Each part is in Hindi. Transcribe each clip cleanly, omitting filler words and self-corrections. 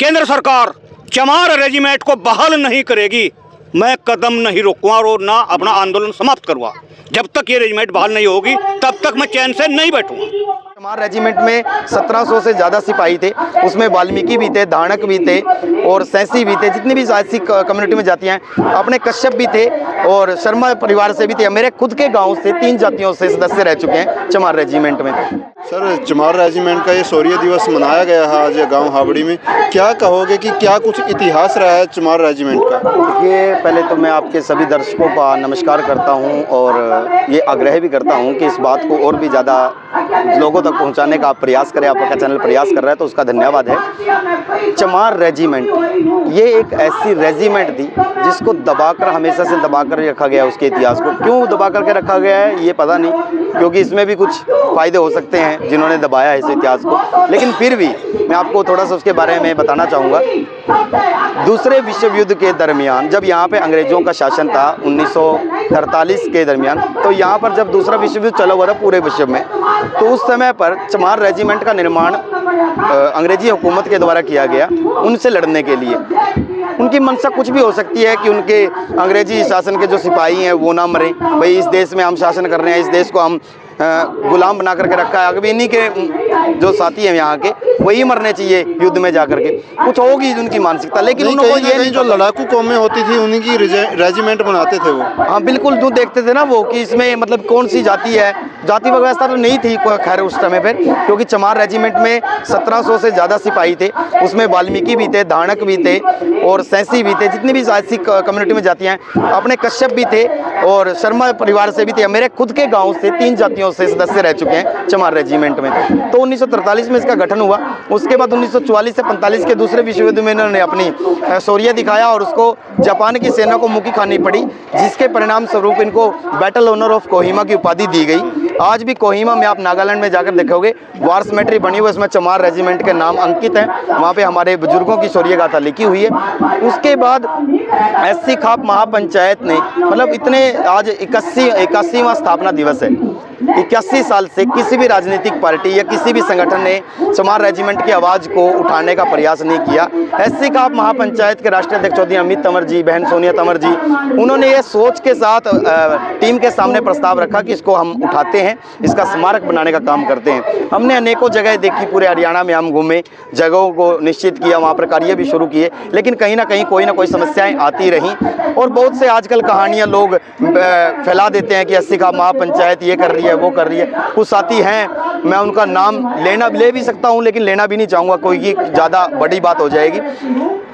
केंद्र सरकार चमार रेजिमेंट को बहाल नहीं करेगी, मैं कदम नहीं रोकूंगा और ना अपना आंदोलन समाप्त करूंगा। जब तक ये रेजिमेंट बहाल नहीं होगी तब तक मैं चैन से नहीं बैठूंगा। चमार रेजिमेंट में 1700 से ज़्यादा सिपाही थे, उसमें वाल्मीकि भी थे, धानक भी थे और सैंसी भी थे, जितनी भी ऐसी कम्युनिटी में जातियाँ हैं। अपने कश्यप भी थे और शर्मा परिवार से भी थे। मेरे खुद के गांव से 3 जातियों से सदस्य रह चुके हैं चमार रेजिमेंट में। सर, चमार रेजिमेंट का ये शौर्य दिवस मनाया गया है आज गांव हावड़ी में, क्या कहोगे कि क्या कुछ इतिहास रहा है चमार रेजिमेंट का? देखिए, पहले तो मैं आपके सभी दर्शकों का नमस्कार करता हूं और ये आग्रह भी करता हूं कि इस बात को और भी ज़्यादा लोगों तक पहुंचाने का आप प्रयास करें। आपका चैनल प्रयास कर रहा है तो उसका धन्यवाद है। चमार रेजिमेंट ये एक ऐसी रेजिमेंट थी जिसको दबाकर, हमेशा से दबाकर रखा गया। उसके इतिहास को क्यों दबा करके रखा गया है ये पता नहीं, क्योंकि इसमें भी कुछ फ़ायदे हो सकते हैं जिन्होंने दबाया है इस इतिहास को, लेकिन फिर भी मैं आपको थोड़ा सा उसके बारे में बताना चाहूँगा। दूसरे विश्व युद्ध के दरमियान जब यहाँ पे अंग्रेज़ों का शासन था 1943 के दरमियान, तो यहाँ पर जब दूसरा विश्व युद्ध चला हुआ था पूरे विश्व में, तो उस समय पर चमार रेजिमेंट का निर्माण अंग्रेजी हुकूमत के द्वारा किया गया उनसे लड़ने के लिए। उनकी मंशा कुछ भी हो सकती है कि उनके अंग्रेजी शासन के जो सिपाही हैं वो ना मरें। भाई, इस देश में हम शासन कर रहे हैं, इस देश को हम गुलाम बना करके रखा है, अभी इन्हीं के जो साथी हैं यहाँ के वही मरने चाहिए युद्ध में जा करके, कुछ होगी उनकी मानसिकता। लेकिन उनको ये जो लड़ाकू कौमें होती थी उन्हीं की रेजिमेंट बनाते थे वो। हाँ बिल्कुल, जो देखते थे ना वो कि इसमें मतलब कौन सी जाति है, जाति व्यवस्था तो नहीं थी खैर उस समय पर, क्योंकि चमार रेजिमेंट में 1700 से ज़्यादा सिपाही थे, उसमें वाल्मीकि भी थे, धानक भी थे और सैंसी भी थे, जितनी भी ऐसी कम्युनिटी में जातियाँ हैं। अपने कश्यप भी थे और शर्मा परिवार से भी थे। मेरे खुद के गाँव से 3 जातियों से सदस्य रह चुके हैं चमार रेजिमेंट में। तो 1943 में इसका गठन हुआ। उसके बाद 1944 से 45 के दूसरे विश्व युद्ध में इन्होंने अपनी शौर्य दिखाया और उसको जापान की सेना को मुक्की खानी पड़ी, जिसके परिणाम स्वरूप इनको बैटल ऑनर ऑफ कोहिमा की उपाधि दी गई। आज भी कोहिमा में आप नागालैंड में जाकर देखोगे वार सिमेट्री बनी हुई, उसमें चमार रेजिमेंट के नाम अंकित हैं। वहाँ पे हमारे बुजुर्गों की शौर्य गाथा लिखी हुई है। उसके बाद एससी खाप महापंचायत ने मतलब इतने आज 81वां स्थापना दिवस है, 81 साल से किसी भी राजनीतिक पार्टी या किसी भी संगठन ने चमार रेजिमेंट की आवाज़ को उठाने का प्रयास नहीं किया। एससी खाप महापंचायत के राष्ट्रीय अध्यक्ष चौधरी अमित तंवर जी, बहन सोनिया तंवर जी, उन्होंने ये सोच के साथ टीम के सामने प्रस्ताव रखा कि इसको हम उठाते हैं, इसका स्मारक बनाने का काम करते हैं। हमने अनेकों जगह देखी, पूरे हरियाणा में हम घूमे, जगहों को निश्चित किया, वहाँ पर कार्य भी शुरू किए, लेकिन कहीं ना कहीं कोई ना कोई समस्याएं आती रहीं। और बहुत से आजकल कहानियाँ लोग फैला देते हैं कि एससी खाप महापंचायत ये कर रही है, वो कर रही है। कुछ साथी हैं, मैं उनका नाम ले भी सकता हूं, लेकिन लेना भी नहीं चाहूँगा, कोई की ज़्यादा बड़ी बात हो जाएगी।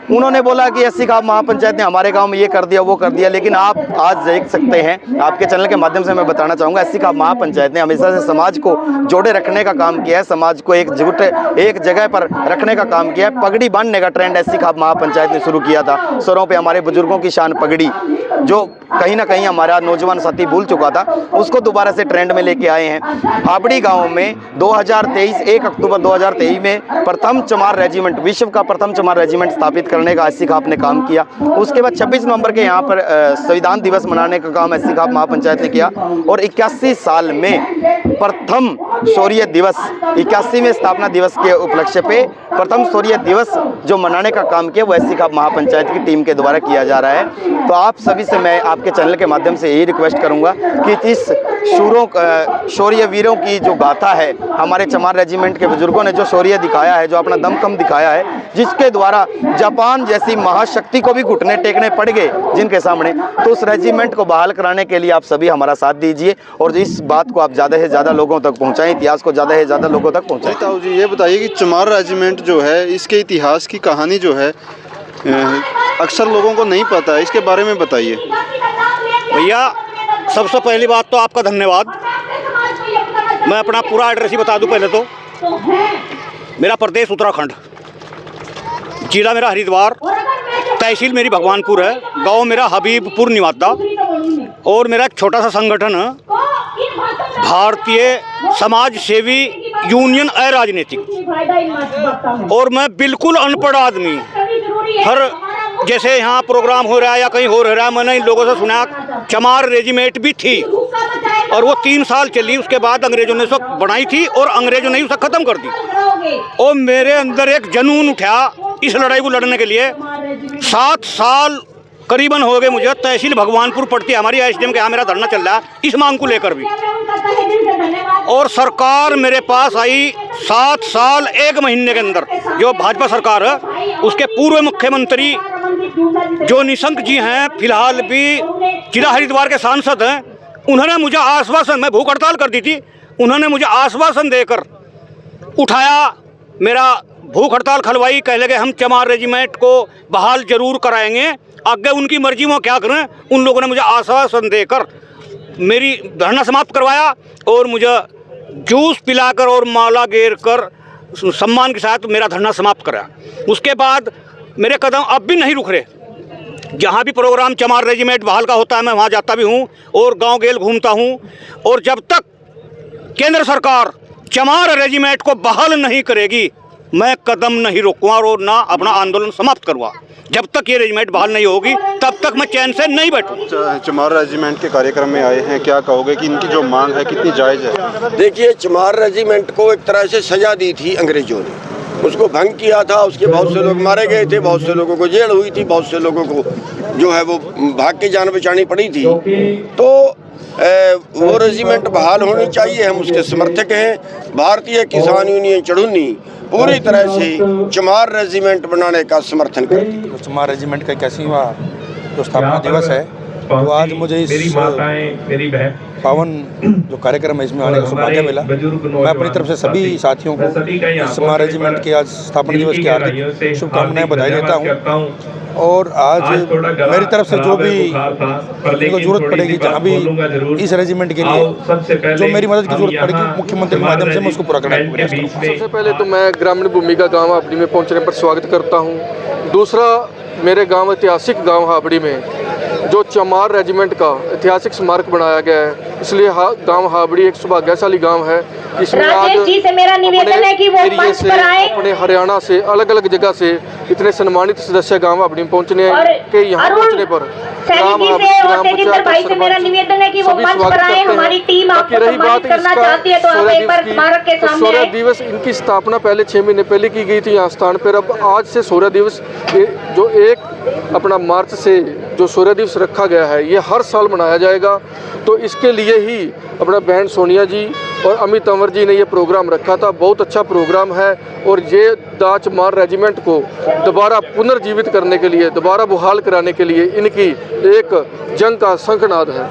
उन्होंने बोला कि एससी खाप महापंचायत ने हमारे गांव में ये कर दिया, वो कर दिया, लेकिन आप आज देख सकते हैं, आपके चैनल के माध्यम से मैं बताना चाहूँगा, एससी खाप महापंचायत ने हमेशा से समाज को जोड़े रखने का काम किया है, समाज को एकजुट एक जगह पर रखने का काम किया है। पगड़ी बांधने का ट्रेंड एससी खाप महापंचायत ने शुरू किया था। सरों पर हमारे बुजुर्गों की शान पगड़ी, जो कहीं ना कहीं हमारा नौजवान साथी भूल चुका था, उसको दोबारा से ट्रेंड में लेके आए हैं। हावड़ी गांव में 2023 1 अक्टूबर 2023 में प्रथम चमार रेजिमेंट, विश्व का प्रथम चमार रेजिमेंट स्थापित करने का एससी खाप ने काम किया। उसके बाद 26 नवंबर के यहाँ पर संविधान दिवस मनाने का काम एससी खाप महापंचायत ने किया और 81 साल में प्रथम शौर्य दिवस, 81वें स्थापना दिवस के उपलक्ष्य पे प्रथम शौर्य दिवस जो मनाने का काम किया वो एससी खाप महापंचायत की टीम के द्वारा किया जा रहा है। तो आप सभी से मैं आपके चैनल के माध्यम से यही रिक्वेस्ट करूंगा कि इस शौर्य वीरों की जो गाथा है, हमारे चमार रेजिमेंट के बुजुर्गों ने जो शौर्य दिखाया है, जो अपना दमखम दिखाया है, जिसके द्वारा जापान जैसी महाशक्ति को भी घुटने टेकने पड़ गए जिनके सामने, तो उस रेजिमेंट को बहाल कराने के लिए आप सभी हमारा साथ दीजिए और इस बात को आप ज़्यादा से ज़्यादा लोगों तक पहुँचाएं, इतिहास को ज़्यादा से ज़्यादा लोगों तक पहुँचाएं। ताऊ जी, ये बताइए कि चमार रेजिमेंट जो है, इसके इतिहास की कहानी जो है अक्सर लोगों को नहीं पता है, इसके बारे में बताइए। भैया, सबसे पहली बात तो आपका धन्यवाद। मैं अपना पूरा एड्रेस ही बता दूं। पहले तो मेरा प्रदेश उत्तराखंड, जिला मेरा हरिद्वार, तहसील मेरी भगवानपुर है, गांव मेरा हबीबपुर निवादा और मेरा एक छोटा सा संगठन है भारतीय समाज सेवी यूनियन अराजनीतिक। और मैं बिल्कुल अनपढ़ आदमी, हर जैसे यहाँ प्रोग्राम हो रहा है या कहीं हो रहा है, मैंने इन लोगों से सुना चमार रेजिमेंट भी थी और वो 3 साल चली। उसके बाद अंग्रेजों ने उसे बनाई थी और अंग्रेजों ने उसे ख़त्म कर दी। और मेरे अंदर एक जुनून उठा इस लड़ाई को लड़ने के लिए। 7 साल करीबन हो गए मुझे तहसील भगवानपुर पड़ती है हमारी एसडीएम के यहाँ मेरा धरना चल रहा है इस मांग को लेकर भी। और सरकार मेरे पास आई 7 साल 1 महीने के अंदर। जो भाजपा सरकार है उसके पूर्व मुख्यमंत्री जो निशंक जी हैं, फिलहाल भी जिला हरिद्वार के सांसद हैं, उन्होंने मुझे आश्वासन, मैं भूख हड़ताल कर दी थी, उन्होंने मुझे आश्वासन देकर उठाया, मेरा भूख हड़ताल खलवाई। कह लगे हम चमार रेजिमेंट को बहाल जरूर कराएंगे, आगे उनकी मर्जी में क्या करें। उन लोगों ने मुझे आश्वासन देकर मेरी धरना समाप्त करवाया और मुझे जूस पिलाकर और माला घेर कर सम्मान के साथ मेरा धरना समाप्त करा। उसके बाद मेरे कदम अब भी नहीं रुक रहे। जहाँ भी प्रोग्राम चमार रेजिमेंट बहाल का होता है मैं वहाँ जाता भी हूँ और गांव गेल घूमता हूँ। और जब तक केंद्र सरकार चमार रेजिमेंट को बहाल नहीं करेगी मैं कदम नहीं रोकूंगा और ना अपना आंदोलन समाप्त करूँगा। जब तक ये रेजिमेंट बहाल नहीं होगी तब तक मैं चैन से नहीं बैठूँ। चमार रेजिमेंट के कार्यक्रम में आए हैं, क्या कहोगे कि इनकी जो मांग है कितनी जायज़ है? देखिए, चमार रेजिमेंट को एक तरह से सजा दी थी अंग्रेजों ने, उसको भंग किया था, उसके बहुत से लोग मारे गए थे, बहुत से लोगों को जेल हुई थी, बहुत से लोगों को जो है वो भाग के जान बचानी पड़ी थी। तो वो रेजिमेंट बहाल होनी चाहिए, हम उसके समर्थक हैं। भारतीय किसान यूनियन चढ़ुन्नी पूरी तरह से चमार रेजिमेंट बनाने का समर्थन करती है। चमार रेजिमेंट का 81वां जो स्थापना दिवस है, तो आज मुझे इस पावन जो कार्यक्रम है इसमें आने का सौभाग्य मिला। मैं अपनी तरफ से सभी साथियों को चमार रेजिमेंट के आज स्थापना दिवस की हार्दिक शुभकामनाएं बधाई देता हूं। और आज मेरी तरफ से जो भी को जरूरत पड़ेगी, जहां भी इस रेजिमेंट के लिए जो मेरी मदद की जरूरत पड़ेगी, मुख्यमंत्री के माध्यम से मैं उसको पूरा करने का प्रयास करूँगा। सबसे पहले तो मैं ग्रामीण भूमिका गाँव हाबड़ी में पहुँचने पर स्वागत करता हूँ। दूसरा, मेरे गाँव ऐतिहासिक गाँव हाबड़ी में जो चमार रेजिमेंट का ऐतिहासिक स्मारक बनाया गया है, इसलिए गांव हाबड़ी एक सौभाग्यशाली गांव है। इसमें आज जी से मेरा निवेदन है कि वो मंच पर आए। अपने हरियाणा से अलग अलग जगह से इतने सम्मानित सदस्य गांव हाबड़ी में पहुंचने के यहाँ पहुंचने पर ग्राम पंचायत मेरा निवेदन है कि वो मंच पर आए। हमारी टीम आपको सम्मानित करना चाहती है, तो हम एक बार स्मारक के सामने आए। सूर्य दिवस इनकी स्थापना पहले 6 महीने पहले की गई थी यहाँ स्थान पर। अब आज से सूर्य दिवस जो 1 अपना मार्च से जो सूर्य दिवस रखा गया है ये हर साल मनाया जाएगा। तो इसके लिए ही अपना बहन सोनिया जी और अमित तंवर जी ने ये प्रोग्राम रखा था। बहुत अच्छा प्रोग्राम है और ये चमार रेजिमेंट को दोबारा पुनर्जीवित करने के लिए, दोबारा बहाल कराने के लिए इनकी एक जंग का शंखनाद है।